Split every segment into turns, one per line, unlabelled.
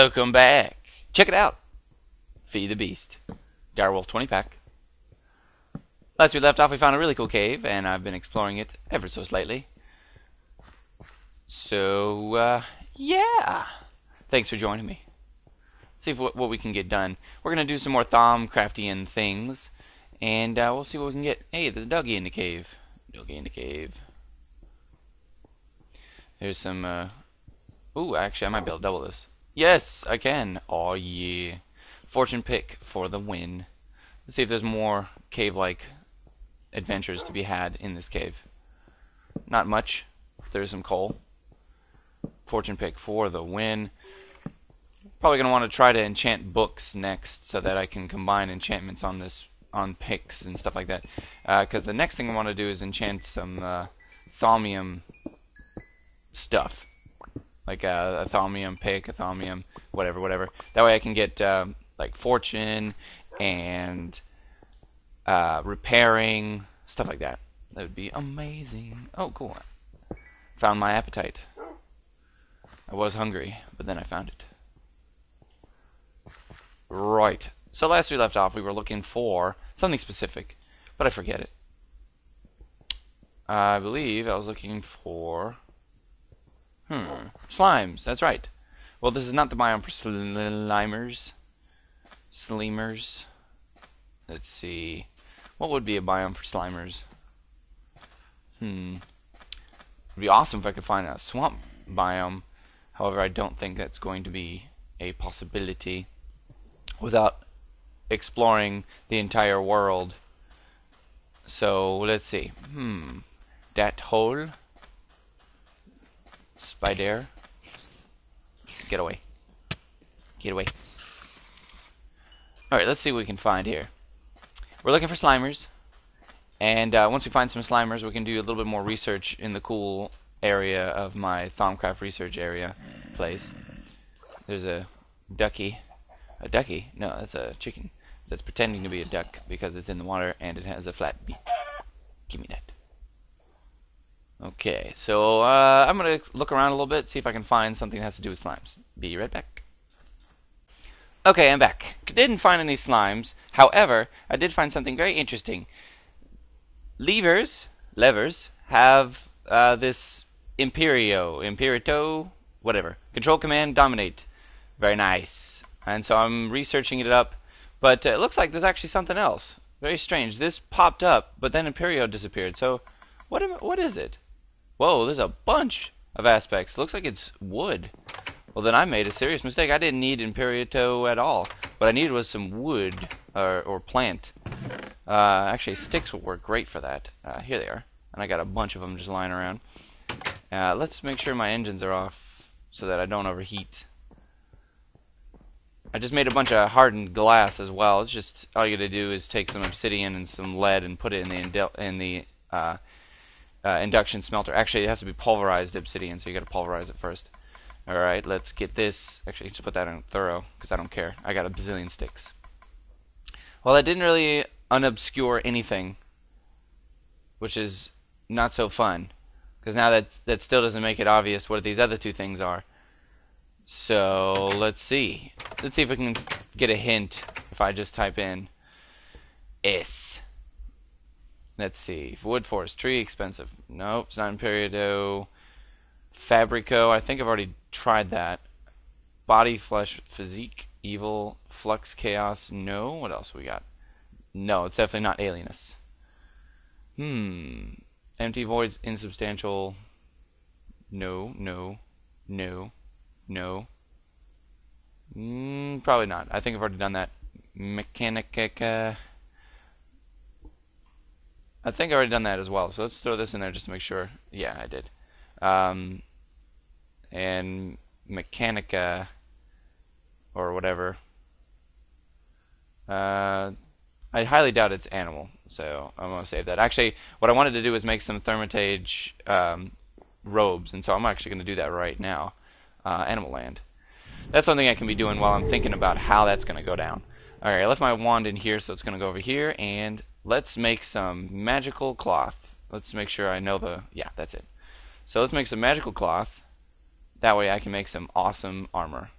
Welcome back. Check it out. Feed the Beast. Direwolf 20 pack. Last we left off, we found a really cool cave, and I've been exploring it ever so slightly. So, yeah. Thanks for joining me. See what we can get done. We're going to do some more Thaumcraftian things, and we'll see what we can get. Hey, there's a doggy in the cave. Doggy in the cave. There's some, ooh, actually, I might be able to double this. Yes, I can. Oh, yeah. Fortune pick for the win. Let's see if there's more cave-like adventures to be had in this cave. Not much. There's some coal. Fortune pick for the win. Probably going to want to try to enchant books next so that I can combine enchantments on picks and stuff like that. Because the next thing I want to do is enchant some thaumium stuff. Like a thaumium pick, a thaumium, whatever. That way I can get like fortune and repairing, stuff like that. That would be amazing. Oh, cool. Found my appetite. I was hungry, but then I found it. Right. So last we left off, we were looking for something specific, but I forget it. I believe I was looking for... slimes, that's right. Well, this is not the biome for slimers. Slimers. Let's see. What would be a biome for slimers? It'd be awesome if I could find a swamp biome. However, I don't think that's going to be a possibility without exploring the entire world. So, let's see. That hole. Spider. Get away. Get away. Alright, let's see what we can find here. We're looking for slimers. And once we find some slimers, we can do a little bit more research in the cool area of my Thaumcraft research area place. There's a ducky. A ducky? No, that's a chicken. That's pretending to be a duck because it's in the water and it has a flat beak. Give me that. Okay, so I'm going to look around a little bit, see if I can find something that has to do with slimes. Be right back. Okay, I'm back. Didn't find any slimes. However, I did find something very interesting. Levers have this Imperito, whatever. Control command, dominate. Very nice. And so I'm researching it up, but it looks like there's actually something else. Very strange. This popped up, but then Imperio disappeared. So, what is it? Whoa, there's a bunch of aspects. Looks like it's wood. Well, then I made a serious mistake. I didn't need Imperito at all. What I needed was some wood or plant. Actually, sticks would work great for that. Here they are. And I got a bunch of them just lying around. Let's make sure my engines are off so that I don't overheat. I just made a bunch of hardened glass as well. It's just all you gotta do is take some obsidian and some lead and put it in the induction smelter. Actually, it has to be pulverized obsidian, so you gotta pulverize it first. Alright, let's get this. Actually, just put that in thorough, because I don't care. I got a bazillion sticks. Well, that didn't really unobscure anything, which is not so fun, because now that still doesn't make it obvious what these other two things are. So, let's see. Let's see if we can get a hint if I just type in S. Let's see. Wood forest tree, expensive. Nope, it's not Imperio. Fabrico, I think I've already tried that. Body, flesh, physique, evil, flux, chaos, no. What else we got? No, it's definitely not alienus. Empty voids, insubstantial. No. Probably not. I think I've already done that. Mechanica. I think I've already done that as well. So let's throw this in there just to make sure. Yeah, I did. And Mechanica or whatever. I highly doubt it's animal, so I'm going to save that. Actually, what I wanted to do is make some Thermitage robes, and so I'm actually going to do that right now. Animal land. That's something I can be doing while I'm thinking about how that's going to go down. Alright, I left my wand in here, so it's going to go over here, and let's make some magical cloth. Let's make sure I know the... yeah, that's it. So let's make some magical cloth. That way I can make some awesome armor.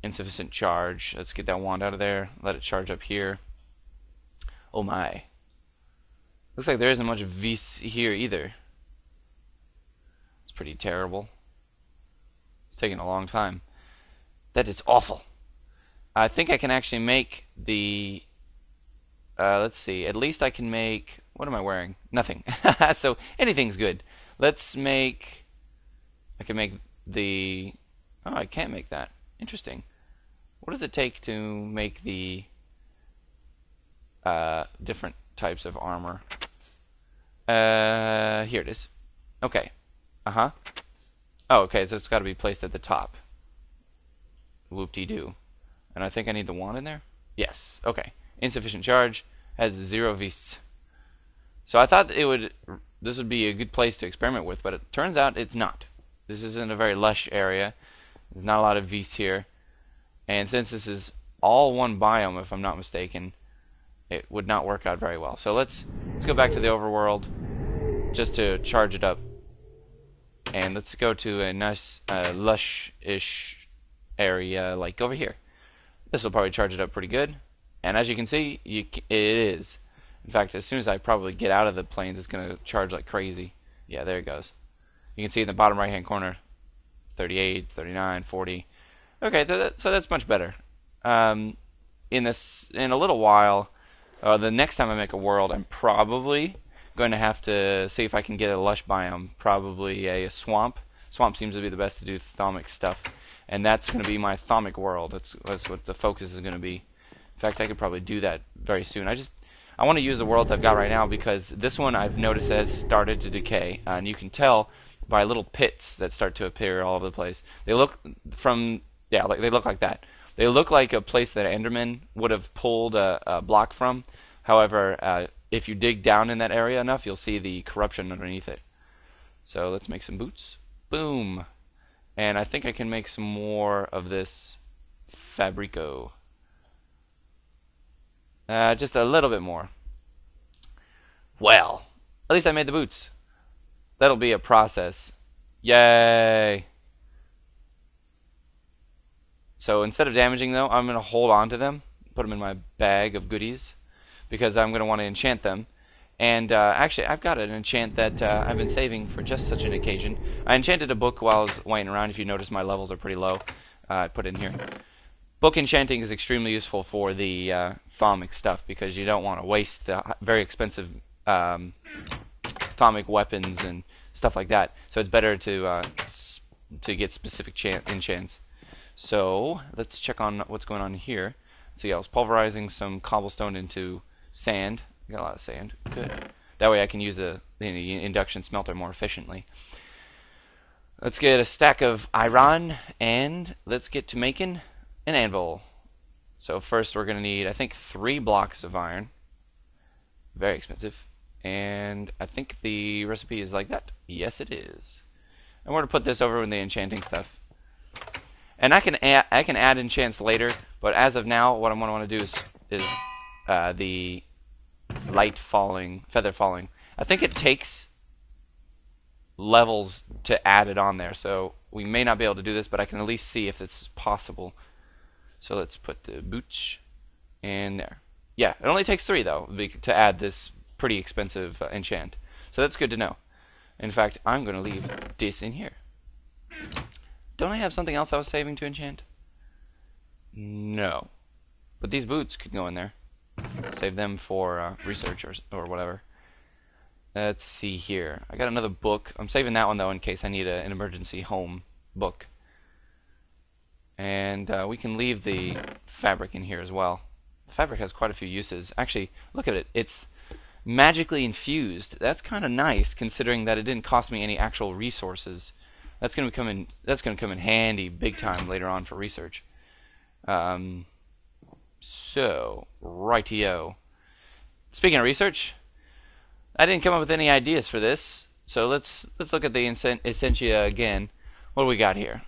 insufficient charge. Let's get that wand out of there. Let it charge up here. Oh my. Looks like there isn't much vis here either. It's pretty terrible. It's taking a long time. That is awful. I think I can actually make the... let's see. At least I can make... What am I wearing? Nothing. So anything's good. Let's make... I can make the... Oh, I can't make that. Interesting. What does it take to make the different types of armor? Here it is. Okay. Oh, okay. So it's got to be placed at the top. Whoop-de-doo. And I think I need the wand in there? Yes. Okay. Insufficient charge. Has 0 vis. So I thought this would be a good place to experiment with, but it turns out it's not. This isn't a very lush area. There's not a lot of vis here. And since this is all one biome, if I'm not mistaken, it would not work out very well. So let's go back to the overworld just to charge it up. And let's go to a nice lush-ish area like over here. This will probably charge it up pretty good. And as you can see, it is. In fact, as soon as I probably get out of the plains, it's going to charge like crazy. Yeah, there it goes. You can see in the bottom right-hand corner, 38, 39, 40. Okay, so that's much better. In a little while, the next time I make a world, I'm probably going to have to see if I can get a lush biome. Probably a swamp. Swamp seems to be the best to do thaumic stuff. And that's going to be my thaumic world. That's what the focus is going to be. In fact, I could probably do that very soon. I want to use the worlds I've got right now because this one I've noticed has started to decay, and you can tell by little pits that start to appear all over the place. They look they look like that. They look like a place that Enderman would have pulled a block from. However, if you dig down in that area enough, you'll see the corruption underneath it. So let's make some boots. Boom. And I think I can make some more of this Fabrico. Just a little bit more. Well, at least I made the boots. That'll be a process. Yay! So instead of damaging them, I'm going to hold on to them, put them in my bag of goodies, because I'm going to want to enchant them. And actually, I've got an enchant that I've been saving for just such an occasion. I enchanted a book while I was waiting around. If you notice, my levels are pretty low. I put it in here. Book enchanting is extremely useful for the thaumic stuff because you don't want to waste the very expensive thaumic weapons and stuff like that. So it's better to get specific enchants. So let's check on what's going on here. So yeah, I was pulverizing some cobblestone into sand. Got a lot of sand. Good. That way I can use the induction smelter more efficiently. Let's get a stack of iron and let's get to making an anvil. So first we're going to need, I think, 3 blocks of iron. Very expensive. And I think the recipe is like that. Yes, it is. And we're going to put this over in the enchanting stuff. And I can add enchants later, but as of now, what I'm going to want to do is the light falling, feather falling. I think it takes levels to add it on there, so we may not be able to do this, but I can at least see if it's possible. So let's put the boots in there. Yeah, it only takes 3 though to add this pretty expensive enchant. So that's good to know. In fact, I'm going to leave this in here. Don't I have something else I was saving to enchant? No. But these boots could go in there. Save them for research or whatever. Let's see here. I got another book. I'm saving that one though in case I need an emergency home book. And we can leave the fabric in here as well. The fabric has quite a few uses. Actually, look at it. It's magically infused. That's kind of nice considering that it didn't cost me any actual resources. That's going to come in handy big time later on for research. So, rightio. Speaking of research, I didn't come up with any ideas for this. So let's look at the essentia again. What do we got here?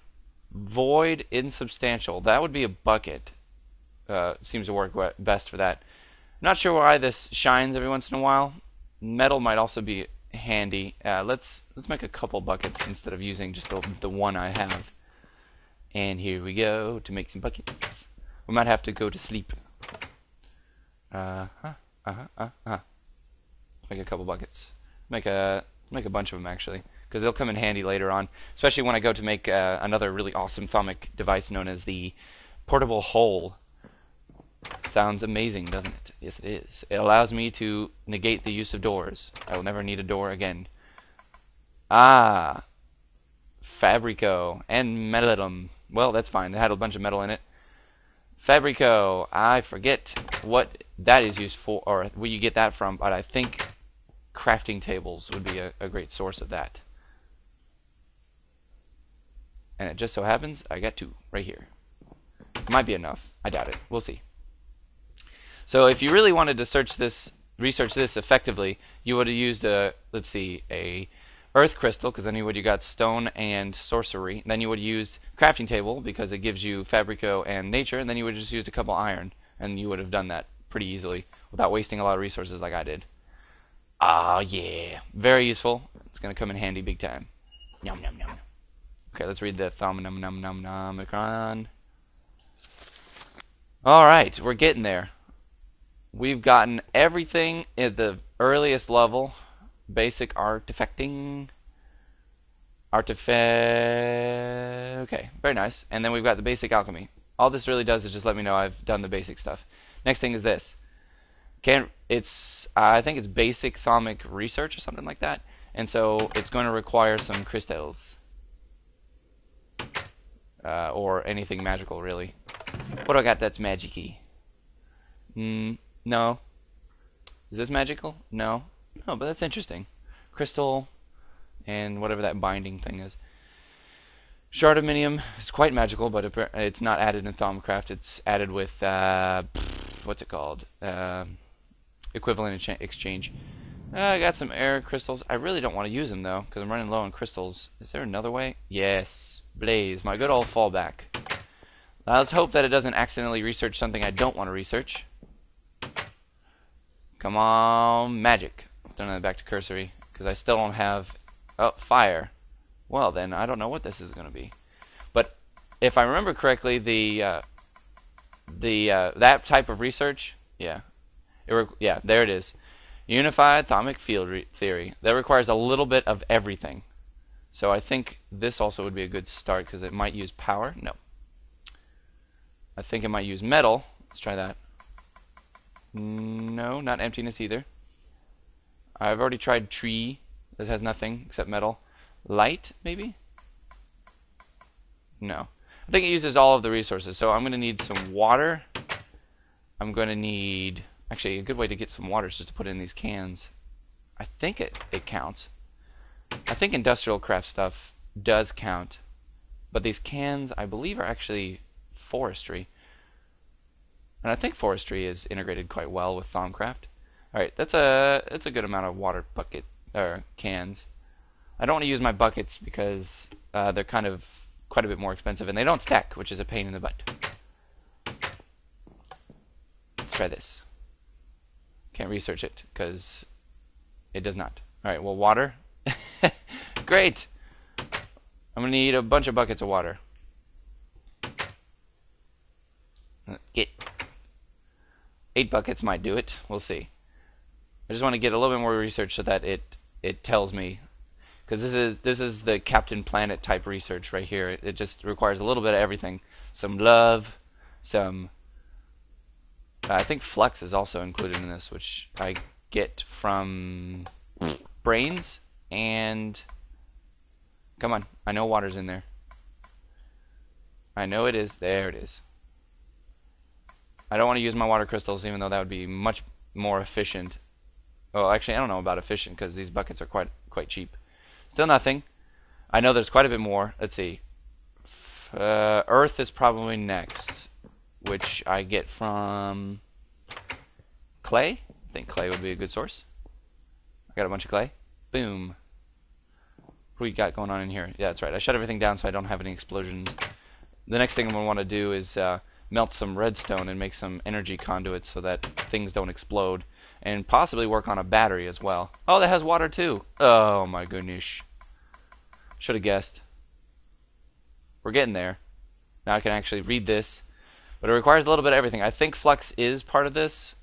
Void insubstantial. That would be a bucket. Seems to work best for that. Not sure why this shines every once in a while. Metal might also be handy. Let's make a couple buckets instead of using just the one I have. And here we go to make some buckets. We might have to go to sleep. Make a couple buckets. Make a bunch of them actually, because they'll come in handy later on, especially when I go to make another really awesome thermic device known as the portable hole. Sounds amazing, doesn't it? Yes, it is. It allows me to negate the use of doors. I will never need a door again. Ah, Fabrico and metalum. Well, that's fine. It had a bunch of metal in it. Fabrico. I forget what that is used for, or where you get that from, but I think crafting tables would be a great source of that. And it just so happens I got two right here. Might be enough. I doubt it. We'll see. So if you really wanted to research this effectively, you would have used a earth crystal, because then you would have got stone and sorcery. Then you would have used crafting table, because it gives you Fabrico and nature, and then you would have just used a couple iron, and you would have done that pretty easily without wasting a lot of resources like I did. Ah, yeah. Very useful. It's going to come in handy big time. Yum, yum, yum. Okay, let's read the Thaumanomicron. Alright, we're getting there. We've gotten everything at the earliest level. Basic artifacting. Okay, very nice. And then we've got the basic alchemy. All this really does is just let me know I've done the basic stuff. Next thing is this. I think it's basic thermic research or something like that. And so it's going to require some crystals. Or anything magical, really. What do I got that's magic-y? No. Is this magical? No. Oh, but that's interesting. Crystal and whatever that binding thing is. Shard of minium is quite magical, but it's not added in Thaumcraft. It's added with what's it called? Equivalent exchange. I got some air crystals. I really don't want to use them though, because I'm running low on crystals. Is there another way? Yes, blaze, my good old fallback. Now let's hope that it doesn't accidentally research something I don't want to research. Come on, magic. Don't have back to cursory, because I still don't have... Oh, fire. Well then, I don't know what this is going to be. But if I remember correctly, that type of research, yeah, there it is. Unified Thermic Field Theory. That requires a little bit of everything. So I think this also would be a good start, because it might use power. No. I think it might use metal. Let's try that. No, not emptiness either. I've already tried tree. This has nothing except metal. Light, maybe? No. I think it uses all of the resources. So I'm going to need some water. I'm going to need... Actually, a good way to get some water is just to put it in these cans. I think it counts. I think industrial craft stuff does count. But these cans, I believe, are actually forestry. And I think forestry is integrated quite well with Thaumcraft. Alright, that's a good amount of water bucket or cans. I don't want to use my buckets because they're kind of quite a bit more expensive, and they don't stack, which is a pain in the butt. Let's try this. Can't research it because it does not. Alright, well, water. Great! I'm going to need a bunch of buckets of water. Get 8 buckets might do it. We'll see. I just want to get a little bit more research so that it tells me, because this is the Captain Planet type research right here. It just requires a little bit of everything. Some love, some... I think flux is also included in this, which I get from brains and... Come on, I know water's in there. I know it is. There it is. I don't want to use my water crystals, even though that would be much more efficient. Well, actually, I don't know about efficient, because these buckets are quite cheap. Still nothing. I know there's quite a bit more. Let's see. Earth is probably next, which I get from clay. I think clay would be a good source. I got a bunch of clay. Boom. What we got going on in here? Yeah, that's right. I shut everything down so I don't have any explosions. The next thing I'm going to want to do is melt some redstone and make some energy conduits so that things don't explode. And possibly work on a battery as well. Oh, that has water too. Oh my goodness. Should have guessed. We're getting there. Now I can actually read this, but it requires a little bit of everything. I think flux is part of this.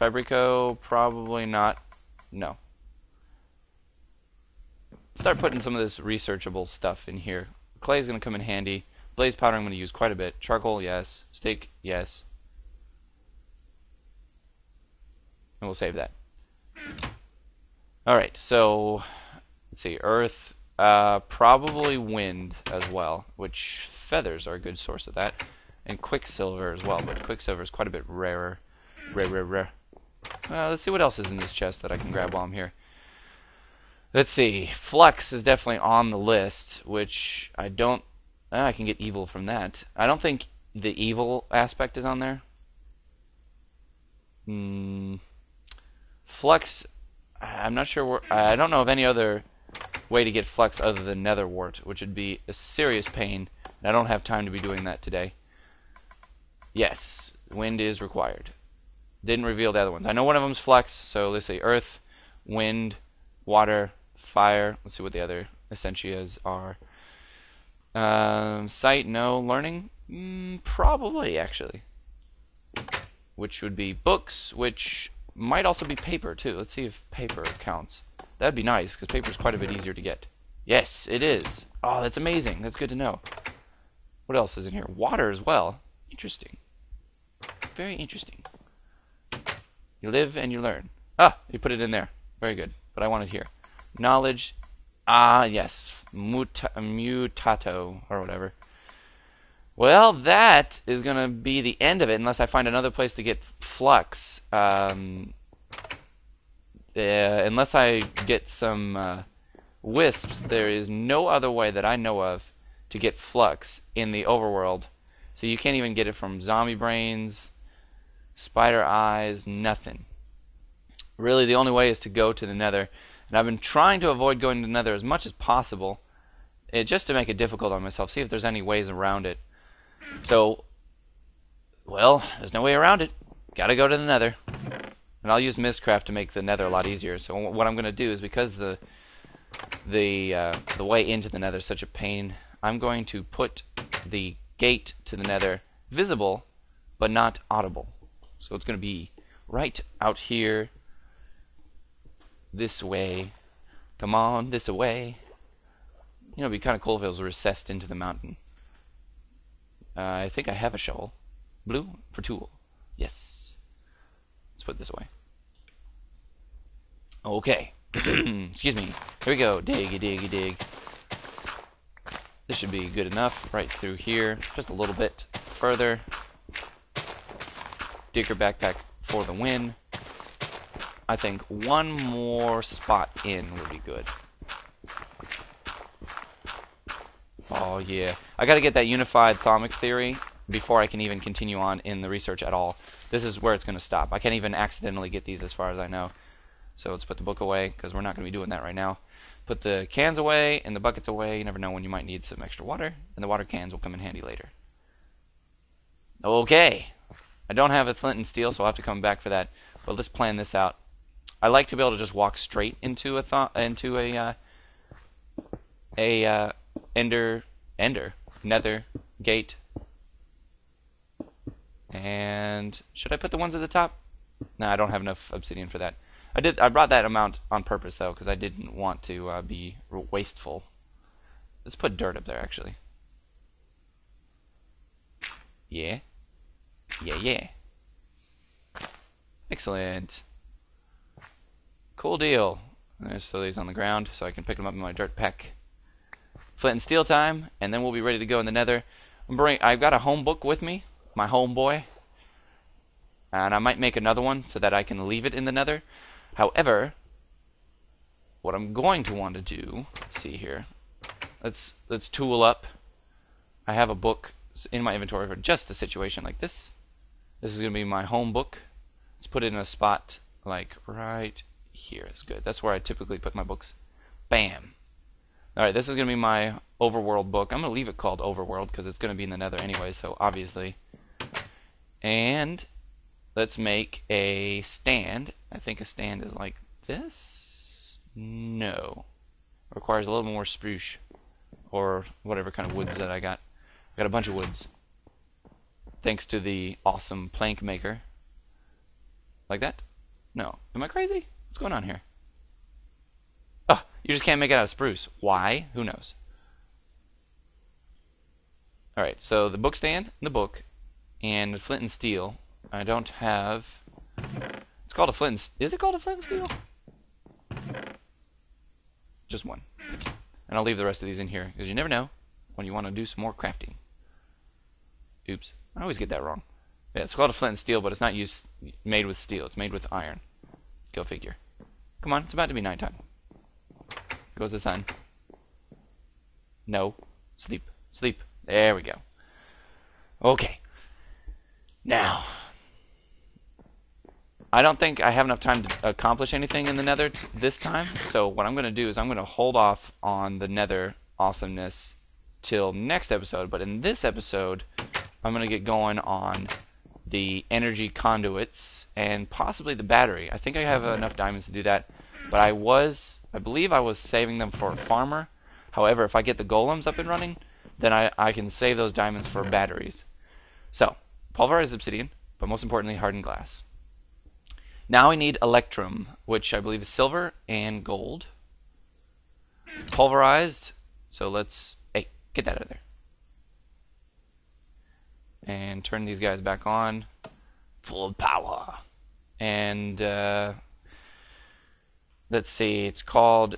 Fabrico, probably not. No. Start putting some of this researchable stuff in here. Clay is going to come in handy. Blaze powder I'm going to use quite a bit. Charcoal, yes. Steak, yes. And we'll save that. Alright, so let's see. Earth, probably wind as well, which feathers are a good source of that. And quicksilver as well, but quicksilver is quite a bit rarer. Rare. Let's see what else is in this chest that I can grab while I'm here. Let's see. Flux is definitely on the list, which I don't... I can get evil from that. I don't think the evil aspect is on there. Flux, I'm not sure I don't know of any other way to get flux other than netherwort, which would be a serious pain, and I don't have time to be doing that today. Yes, wind is required. Didn't reveal the other ones. I know one of them's flux, so let's see. Earth, wind, water, fire. Let's see what the other essentias are. Sight, no. Learning? Probably, actually. Which would be books, which might also be paper, too. Let's see if paper counts. That'd be nice, because paper is quite a bit easier to get. Yes, it is. Oh, that's amazing. That's good to know. What else is in here? Water as well. Interesting. Very interesting. You live and you learn. Ah, you put it in there. Very good. But I want it here. Knowledge. Ah, yes. Mutato, or whatever. Well, that is going to be the end of it, unless I find another place to get flux. Unless I get some wisps, there is no other way that I know of to get flux in the overworld. So you can't even get it from zombie brains, spider eyes, nothing. Really, the only way is to go to the nether. And I've been trying to avoid going to the nether as much as possible, just to make it difficult on myself, see if there's any ways around it. So, well, there's no way around it. Gotta go to the nether. And I'll use Mistcraft to make the nether a lot easier. So what I'm going to do is, because the way into the nether is such a pain, I'm going to put the gate to the nether visible, but not audible. So it's going to be right out here, this way. Come on, this way. You know, it'd be kind of cool if it was recessed into the mountain. I think I have a shovel. Blue for tool. Yes. Let's put this away. Okay. Excuse me. Here we go. Dig. This should be good enough. Right through here. Just a little bit further. Digger backpack for the win. I think one more spot in would be good. Oh yeah. I gotta get that unified thaumic theory before I can even continue on in the research at all. This is where it's gonna stop. I can't even accidentally get these as far as I know. So let's put the book away, because we're not gonna be doing that right now. Put the cans away and the buckets away. You never know when you might need some extra water, and the water cans will come in handy later. Okay. I don't have a flint and steel, so I'll have to come back for that. But let's plan this out. I like to be able to just walk straight into a nether gate. And should I put the ones at the top? No, I don't have enough obsidian for that. I brought that amount on purpose though, because I didn't want to be wasteful. Let's put dirt up there actually. Yeah. Excellent. Cool deal. Let's throw these on the ground so I can pick them up in my dirt pack. Flint and steel time, and then we'll be ready to go in the nether. I've got a home book with me, my homeboy, and I might make another one so that I can leave it in the nether. However, what I'm going to want to do, let's see here, let's tool up. I have a book in my inventory for just a situation like this. This is going to be my home book. Let's put it in a spot like right here. That's good. That's where I typically put my books. Bam. Alright, this is going to be my overworld book. I'm going to leave it called overworld because it's going to be in the nether anyway, so obviously. And let's make a stand. I think a stand is like this. No. Requires a little more spruce or whatever kind of woods that I got. Got a bunch of woods. Thanks to the awesome plank maker. Like that? No. Am I crazy? What's going on here? Oh, you just can't make it out of spruce. Why? Who knows? Alright, so the book stand, and the book, and the flint and steel. I don't have... It's called a flint and... Is it called a flint and steel? Just one. And I'll leave the rest of these in here, because you never know when you want to do some more crafting. Oops. I always get that wrong. Yeah, it's called a flint and steel, but it's not made with steel. It's made with iron. Go figure. Come on, it's about to be nighttime. Goes the sun. No. Sleep. Sleep. There we go. Okay. Now, I don't think I have enough time to accomplish anything in the nether this time, so what I'm going to do is I'm going to hold off on the nether awesomeness till next episode, but in this episode, I'm going to get going on the energy conduits and possibly the battery. I think I have enough diamonds to do that, but I believe I was saving them for a farmer. However, if I get the golems up and running, then I can save those diamonds for batteries. So, pulverized obsidian, but most importantly, hardened glass. Now we need electrum, which I believe is silver and gold. Pulverized, so let's... Hey, get that out of there. And turn these guys back on. Full of power. And, let's see, it's called...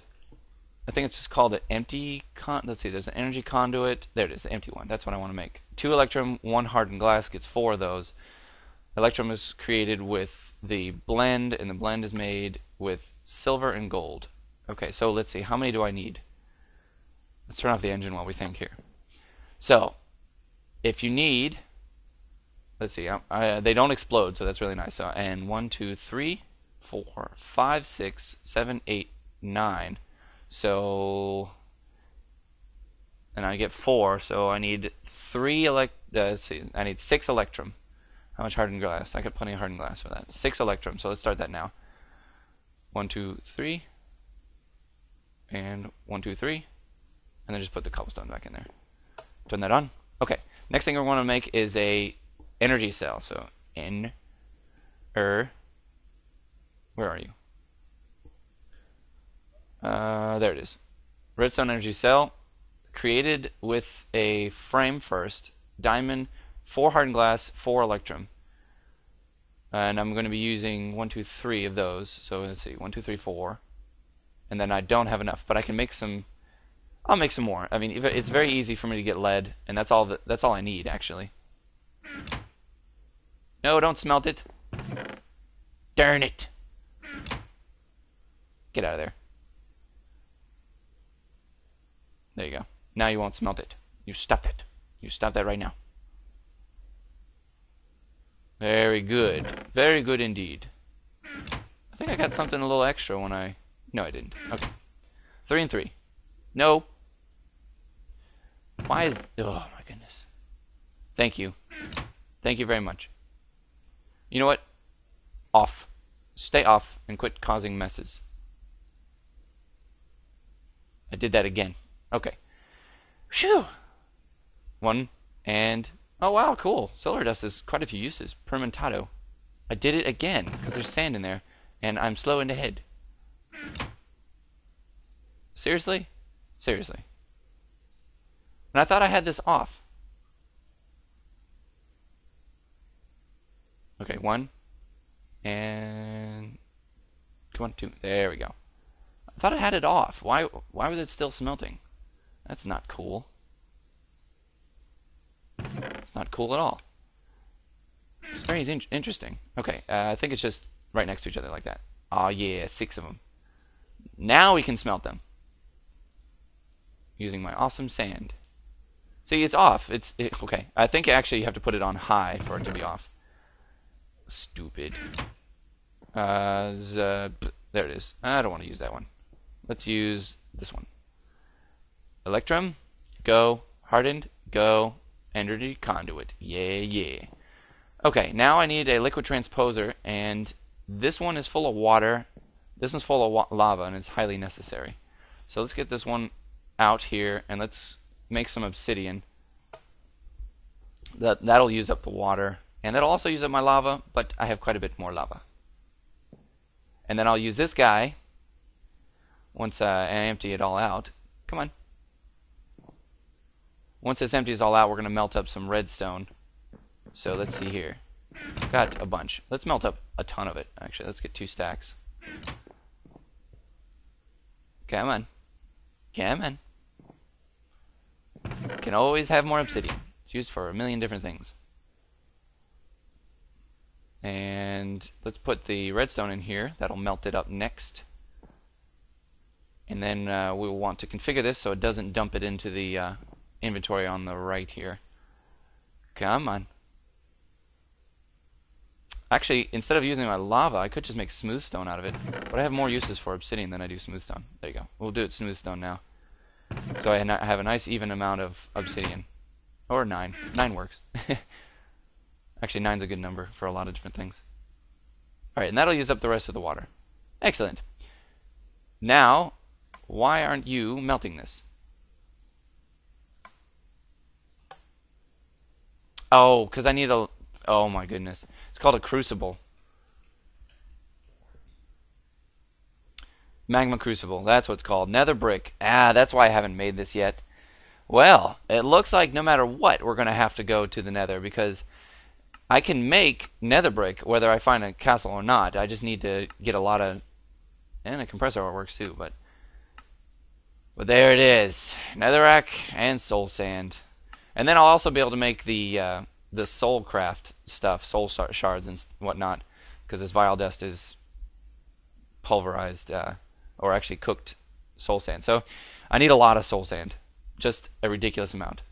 I think it's just called an empty let's see, there's an energy conduit. There it is, the empty one. That's what I want to make. 2 electrum, 1 hardened glass gets 4 of those. Electrum is created with the blend, and the blend is made with silver and gold. Okay, so let's see, how many do I need? Let's turn off the engine while we think here. So, if you need, let's see, they don't explode, so that's really nice. So, and 1, 2, 3, 4, 5, 6, 7, 8, 9. So, and I get 4, so I need 3 let's see, I need 6 electrum. How much hardened glass? I got plenty of hardened glass for that. 6 electrum, so let's start that now. 1, 2, 3, and 1, 2, 3, and then just put the cobblestone back in there. Turn that on. Okay, next thing we want to make is a energy cell. So, where are you? There it is. Redstone energy cell, created with a frame first, diamond, 4 hardened glass, 4 electrum. And I'm going to be using 1, 2, 3 of those. So let's see, 1, 2, 3, 4. And then I don't have enough, but I can make some. I'll make some more. I mean, it's very easy for me to get lead, and that's all I need actually. No, don't smelt it. Darn it. Get out of there. There you go. Now you won't smelt it. You stop it. You stop that right now. Very good. Very good indeed. I think I got something a little extra when I... No, I didn't. Okay. 3 and 3. No. Why is... Oh, my goodness. Thank you. Thank you very much. You know what? Off. Stay off and quit causing messes. I did that again. Okay. Phew! 1 and... Oh wow, cool. Solar dust has quite a few uses. Permentato. I did it again, because there's sand in there, and I'm slow in the head. Seriously? Seriously. And I thought I had this off. Okay, 1. And... Come on, 2. There we go. I thought I had it off. Why was it still smelting? That's not cool. It's not cool at all. It's very interesting. Okay, I think it's just right next to each other like that. Oh yeah, 6 of them. Now we can smelt them. Using my awesome sand. See, it's off. Okay, I think actually you have to put it on high for it to be off. Stupid. There it is. I don't want to use that one. Let's use this one. Electrum, go. Hardened, go. Energy conduit. Yeah, yeah. Okay, now I need a liquid transposer, and this one is full of water. This one's full of lava, and it's highly necessary. So let's get this one out here, and let's make some obsidian. That'll use up the water, and that'll also use up my lava, but I have quite a bit more lava. And then I'll use this guy once I empty it all out. Come on. Once this empties all out, we're going to melt up some redstone. So let's see here. Got a bunch. Let's melt up a ton of it, actually. Let's get 2 stacks. Come on. Come on. Can always have more obsidian. It's used for a million different things. And let's put the redstone in here. That'll melt it up next. And then we will want to configure this so it doesn't dump it into the inventory on the right here. Come on. Actually, instead of using my lava, I could just make smooth stone out of it. But I have more uses for obsidian than I do smooth stone. There you go. We'll do it smooth stone now. So I have a nice even amount of obsidian. Or 9. 9 works. Actually, 9's a good number for a lot of different things. Alright, and that'll use up the rest of the water. Excellent. Now, why aren't you melting this? Oh, because I need a... Oh my goodness. It's called a crucible. Magma crucible. That's what it's called. Nether brick. Ah, that's why I haven't made this yet. Well, it looks like no matter what, we're going to have to go to the nether, because I can make nether brick whether I find a castle or not. I just need to get a lot of... And a compressor ore works too, but there it is. Netherrack and soul sand. And then I'll also be able to make the soul craft stuff, soul shards and whatnot, because this vile dust is pulverized, or actually cooked soul sand. So I need a lot of soul sand, just a ridiculous amount.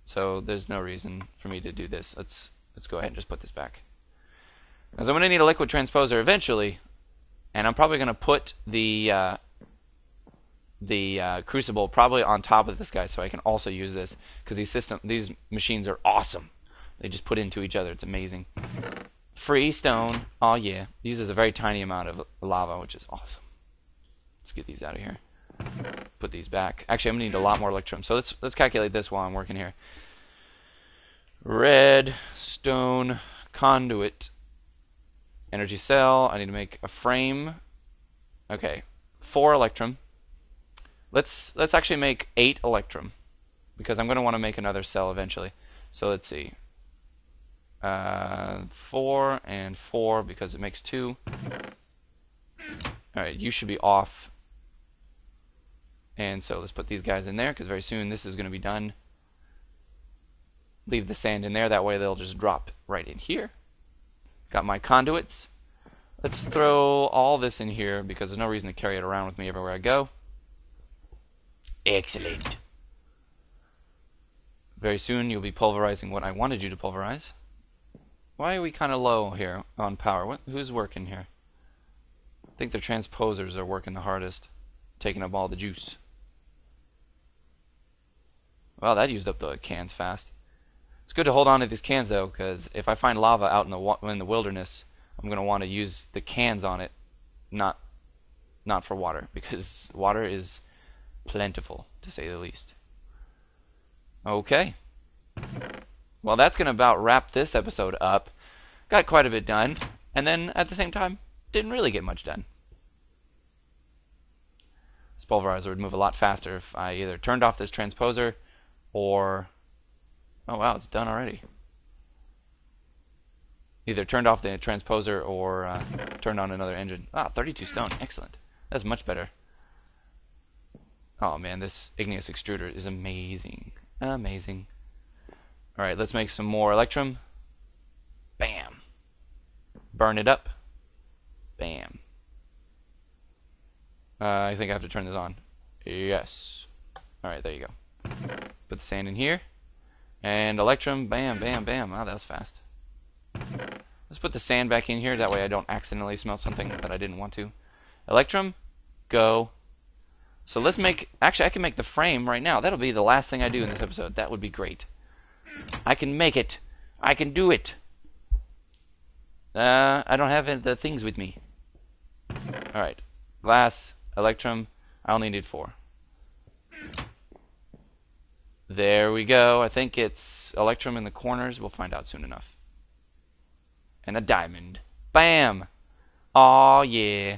So there's no reason for me to do this. Let's go ahead and just put this back, because I'm going to need a liquid transposer eventually, and I'm probably going to put the crucible probably on top of this guy, so I can also use this, because these machines are awesome. They just put into each other. It's amazing. Free stone. Oh yeah. Uses a very tiny amount of lava, which is awesome. Let's get these out of here. Put these back. Actually, I'm gonna need a lot more electrum. So let's calculate this while I'm working here. Redstone conduit. Energy cell. I need to make a frame. Okay. 4 electrum. Let's actually make 8 electrum, because I'm going to want to make another cell eventually. So let's see. 4 and 4, because it makes 2. Alright, you should be off. And so let's put these guys in there, because very soon this is going to be done. Leave the sand in there, that way they'll just drop right in here. Got my conduits. Let's throw all this in here, because there's no reason to carry it around with me everywhere I go. Excellent. Very soon you'll be pulverizing what I wanted you to pulverize. Why are we kind of low here on power? Who's working here? I think the transposers are working the hardest, taking up all the juice. Well, that used up the cans fast. It's good to hold on to these cans though, because if I find lava out in the wilderness, I'm going to want to use the cans on it, not for water, because water is plentiful, to say the least. Okay. Well, that's going to about wrap this episode up. Got quite a bit done, and then at the same time, didn't really get much done. This pulverizer would move a lot faster if I either turned off this transposer or... Oh wow, it's done already. Either turned off the transposer or turned on another engine. Ah, 32 stone. Excellent. That's much better. Oh man, this igneous extruder is amazing. Amazing. Alright, let's make some more electrum. Bam. Burn it up. Bam. I think I have to turn this on. Yes. Alright, there you go. Put the sand in here. And electrum. Bam, bam, bam. Oh, that was fast. Let's put the sand back in here. That way I don't accidentally smelt something that I didn't want to. Electrum. Go. So let's make... Actually, I can make the frame right now. That'll be the last thing I do in this episode. That would be great. I can make it. I can do it. I don't have the things with me. Alright. Glass, electrum. I only need 4. There we go. I think it's electrum in the corners. We'll find out soon enough. And a diamond. Bam! Aw, yeah.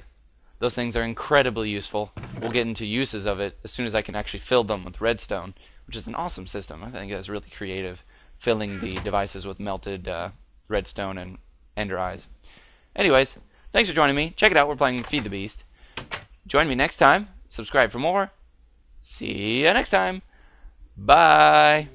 Those things are incredibly useful. We'll get into uses of it as soon as I can actually fill them with redstone, which is an awesome system. I think that's really creative, filling the devices with melted redstone and ender eyes. Anyways, thanks for joining me. Check it out. We're playing Feed the Beast. Join me next time. Subscribe for more. See you next time. Bye.